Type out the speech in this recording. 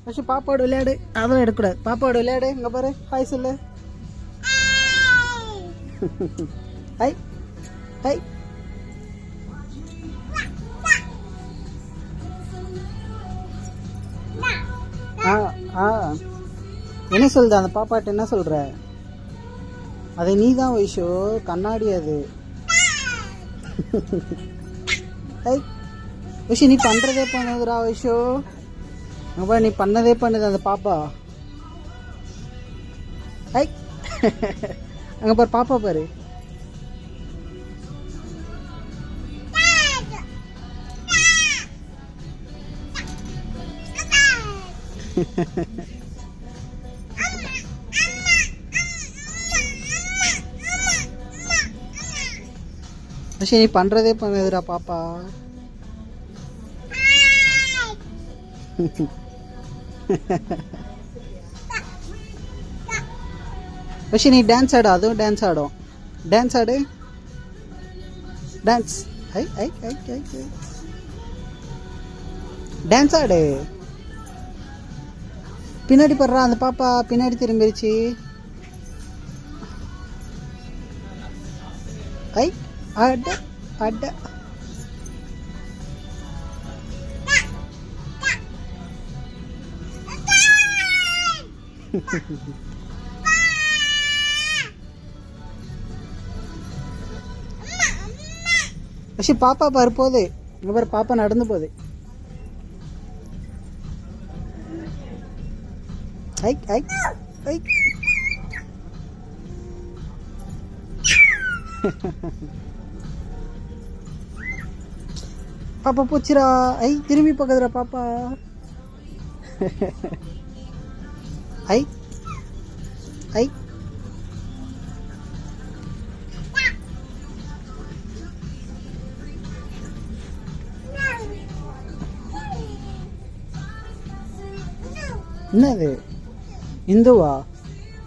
அஷு பாப்பாவோட விளையாடு. அதெல்லாம் எடுக்கக்கூடாது. பாப்பாவோட விளையாடு. இங்கே பாரு, ஹாய் சொல்லு. High high. ஆ என்ன சொல்லுது அந்த பாப்பாட்ட? என்ன சொல்கிற? அதை நீ தான் வைஷோ, கண்ணாடி அது. ஹை வைஷு, நீ பண்ணுறதே பண்ணுதுடா வைஷோ. அப்பா நீ பண்ணதே பண்ணுது அந்த பாப்பா. ஹை அங்கே பாரு, பாப்பா பாரு. പക്ഷെ நீ பண்றதே பண்ணுதுடா பாப்பா. പക്ഷെ நீ டான்ஸ் ஆடு. அதுவும் டான்ஸ் ஆடும். டான்ஸ் ஆடு. டான்ஸ். ஐ ஐ ஐ ஐ டான்ஸ் ஆடு. பின்னாடி படுறா அந்த பாப்பா. பின்னாடி திரும்பிடுச்சு. ஐ அட அட. പക്ഷെ பாப்பா பாரு போகுது. இங்கே பாரு, பாப்பா நடந்து போகுது. ஐ ஐ ஐ. பாப்பா போச்சுரா. ஐ திரும்பி பார்க்குதுடா பாப்பா. ஐ ஐ. என்னது? இந்துவா?